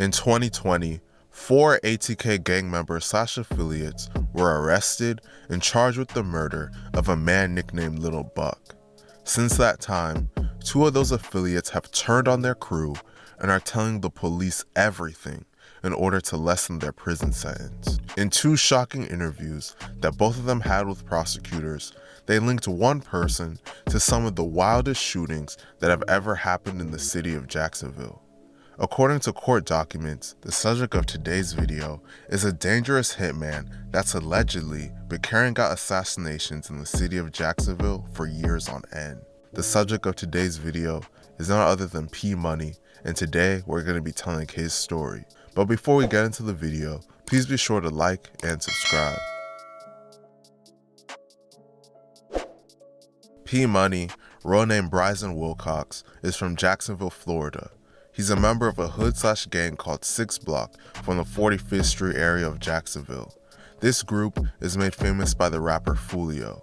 In 2020, 4 ATK gang members / affiliates were arrested and charged with the murder of a man nicknamed Little Buck. Since that time, 2 of those affiliates have turned on their crew and are telling the police everything in order to lessen their prison sentence. In 2 shocking interviews that both of them had with prosecutors, they linked one person to some of the wildest shootings that have ever happened in the city of Jacksonville. According to court documents, the subject of today's video is a dangerous hitman that's allegedly been carrying out assassinations in the city of Jacksonville for years on end. The subject of today's video is none other than P Money, and today we're going to be telling his story. But before we get into the video, please be sure to like and subscribe. P Money, real name Bryson Wilcox, is from Jacksonville, Florida. He's a member of a hood / gang called 6 Block from the 45th Street area of Jacksonville. This group is made famous by the rapper Fulio.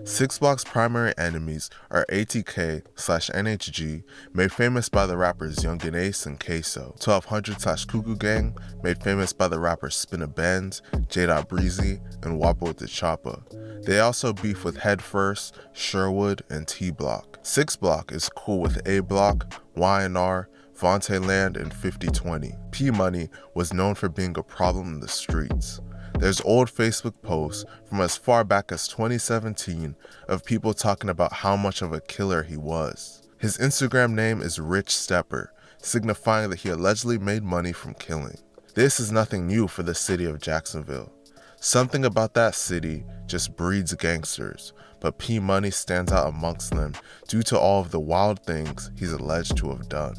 6 Block's primary enemies are ATK / NHG, made famous by the rappers Yungeen Ace and Queso. 1200 / Cuckoo Gang, made famous by the rappers Spinna Benz, J. Breezy, and Wappa with the Choppa. They also beef with Head First, Sherwood, and T Block. 6 Block is cool with A Block, YNR, Vontae Land, and 5020. P Money was known for being a problem in the streets. There's old Facebook posts from as far back as 2017 of people talking about how much of a killer he was. His Instagram name is Rich Stepper, signifying that he allegedly made money from killing. This is nothing new for the city of Jacksonville. Something about that city just breeds gangsters, but P Money stands out amongst them due to all of the wild things he's alleged to have done.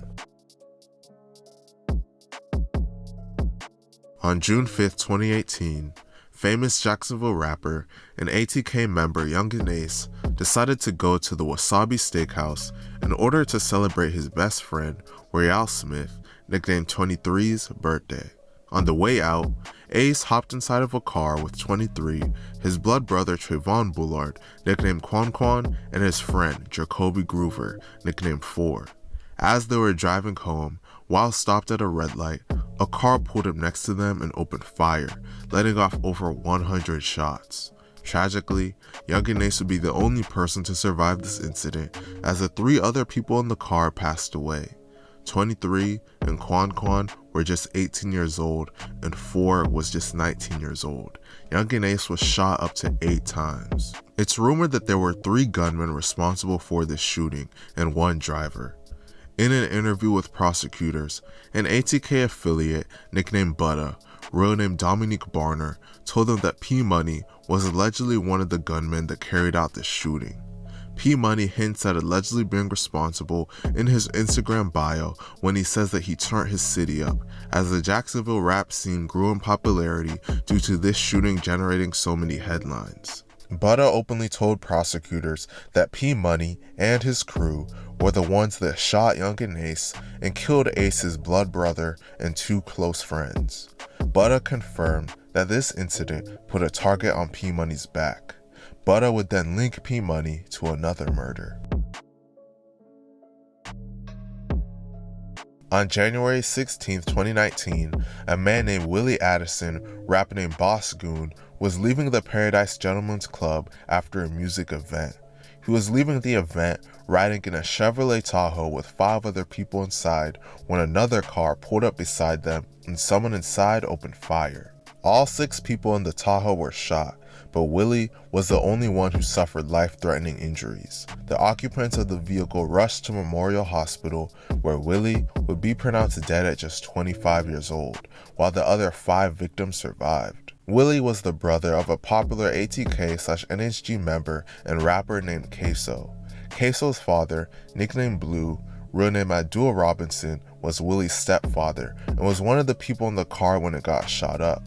On June 5, 2018, famous Jacksonville rapper and ATK member Yungeen Ace decided to go to the Wasabi Steakhouse in order to celebrate his best friend, Royale Smith, nicknamed 23's birthday. On the way out, Ace hopped inside of a car with 23, his blood brother Trayvon Bullard, nicknamed Quan Quan, and his friend Jacoby Groover, nicknamed 4. As they were driving home, while stopped at a red light, a car pulled up next to them and opened fire, letting off over 100 shots. Tragically, Yungeen Ace would be the only person to survive this incident, as the 3 other people in the car passed away. 23 and Quan Quan were just 18 years old, and 4 was just 19 years old. Yungeen Ace was shot up to 8 times. It's rumored that there were 3 gunmen responsible for this shooting and 1 driver. In an interview with prosecutors, an ATK affiliate nicknamed Butta, real name Dominique Barner, told them that P Money was allegedly one of the gunmen that carried out the shooting. P Money hints at allegedly being responsible in his Instagram bio when he says that he turned his city up, as the Jacksonville rap scene grew in popularity due to this shooting generating so many headlines. Butta openly told prosecutors that P Money and his crew were the ones that shot Yungeen Ace and killed Ace's blood brother and 2 close friends. Butta confirmed that this incident put a target on P Money's back. Butta would then link P Money to another murder. On January 16, 2019, a man named Willie Addison, rapper named Boss Goon, was leaving the Paradise Gentlemen's Club after a music event. He was leaving the event riding in a Chevrolet Tahoe with 5 other people inside when another car pulled up beside them and someone inside opened fire. All 6 people in the Tahoe were shot, but Willie was the only one who suffered life-threatening injuries. The occupants of the vehicle rushed to Memorial Hospital, where Willie would be pronounced dead at just 25 years old, while the other 5 victims survived. Willie was the brother of a popular ATK / NHG member and rapper named Queso. Queso's father, nicknamed Blue, real name Abdul Robinson, was Willie's stepfather and was one of the people in the car when it got shot up.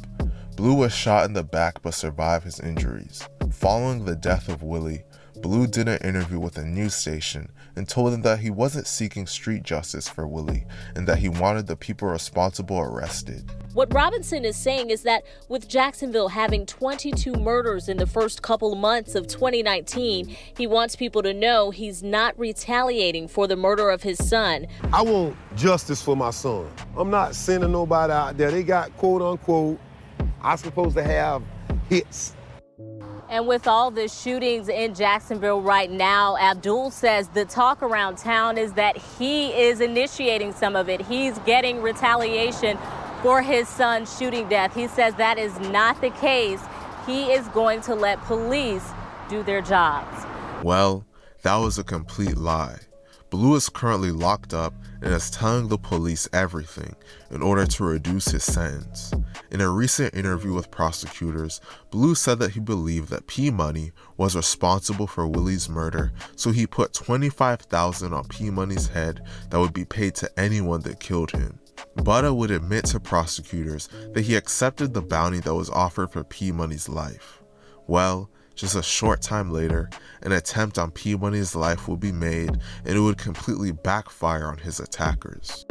Blue was shot in the back but survived his injuries. Following the death of Willie, Blue did an interview with a news station and told them that he wasn't seeking street justice for Willie and that he wanted the people responsible arrested. What Robinson is saying is that with Jacksonville having 22 murders in the first couple months of 2019, he wants people to know he's not retaliating for the murder of his son. I want justice for my son. I'm not sending nobody out there. They got, quote unquote, I'm supposed to have hits. And with all the shootings in Jacksonville right now, Abdul says the talk around town is that he is initiating some of it. He's getting retaliation for his son's shooting death. He says that is not the case. He is going to let police do their jobs. Well, that was a complete lie. Blue is currently locked up and is telling the police everything in order to reduce his sentence. In a recent interview with prosecutors, Blue said that he believed that P Money was responsible for Willie's murder, so he put $25,000 on P Money's head that would be paid to anyone that killed him. Butta would admit to prosecutors that he accepted the bounty that was offered for P Money's life. Well, just a short time later, an attempt on P Money's life would be made, and it would completely backfire on his attackers.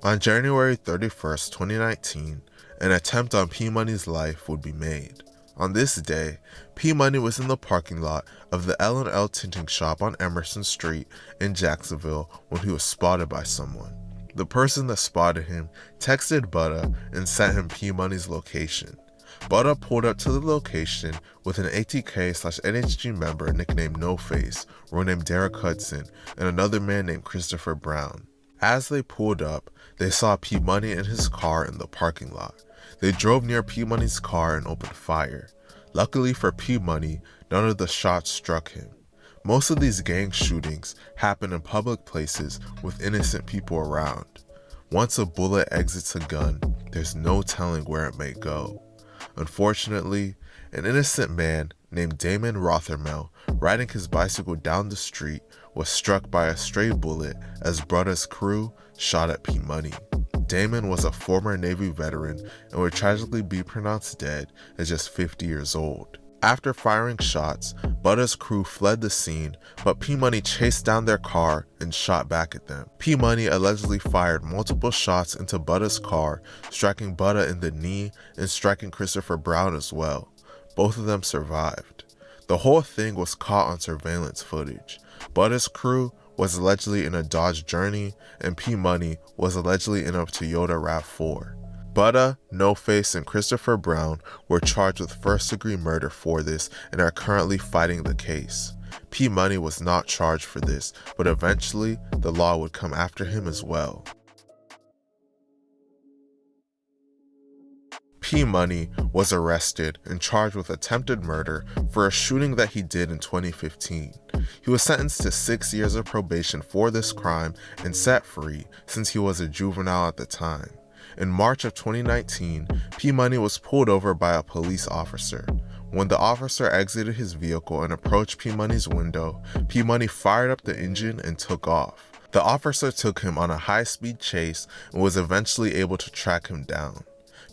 On January 31st, 2019, an attempt on P Money's life would be made. On this day, P Money was in the parking lot of the L&L tinting shop on Emerson Street in Jacksonville when he was spotted by someone. The person that spotted him texted Butta and sent him P Money's location. Butta pulled up to the location with an ATK/NHG member nicknamed No Face, named Derek Hudson, and another man named Christopher Brown. As they pulled up, they saw P Money in his car in the parking lot. They drove near P Money's car and opened fire. Luckily for P Money, none of the shots struck him. Most of these gang shootings happen in public places with innocent people around. Once a bullet exits a gun, there's no telling where it may go. Unfortunately, an innocent man named Damon Rothermel, riding his bicycle down the street, was struck by a stray bullet as Butta's crew shot at P Money. Damon was a former Navy veteran and would tragically be pronounced dead at just 50 years old. After firing shots, Butta's crew fled the scene, but P Money chased down their car and shot back at them. P Money allegedly fired multiple shots into Butta's car, striking Butta in the knee and striking Christopher Brown as well. Both of them survived. The whole thing was caught on surveillance footage. Butta's crew was allegedly in a Dodge Journey, and P Money was allegedly in a Toyota RAV4. Butta, No Face, and Christopher Brown were charged with first-degree murder for this and are currently fighting the case. P Money was not charged for this, but eventually the law would come after him as well. P Money was arrested and charged with attempted murder for a shooting that he did in 2015. He was sentenced to 6 years of probation for this crime and set free since he was a juvenile at the time. In March of 2019, P Money was pulled over by a police officer. When the officer exited his vehicle and approached P Money's window, P Money fired up the engine and took off. The officer took him on a high-speed chase and was eventually able to track him down.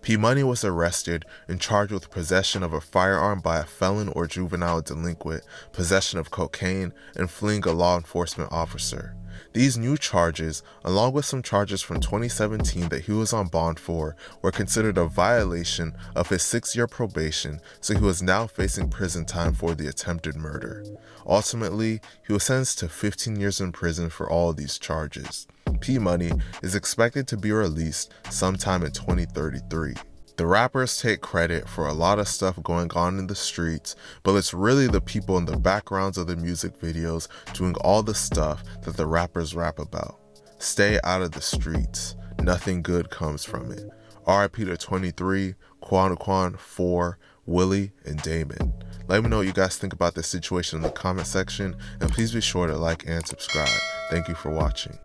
P Money was arrested and charged with possession of a firearm by a felon or juvenile delinquent, possession of cocaine, and fleeing a law enforcement officer. These new charges, along with some charges from 2017 that he was on bond for, were considered a violation of his 6-year probation, so he was now facing prison time for the attempted murder. Ultimately, he was sentenced to 15 years in prison for all of these charges. P Money is expected to be released sometime in 2033. The rappers take credit for a lot of stuff going on in the streets, but it's really the people in the backgrounds of the music videos doing all the stuff that the rappers rap about. Stay out of the streets. Nothing good comes from it. RIP to 23, Quan, 4, Willie, and Damon. Let me know what you guys think about this situation in the comment section, and please be sure to like and subscribe. Thank you for watching.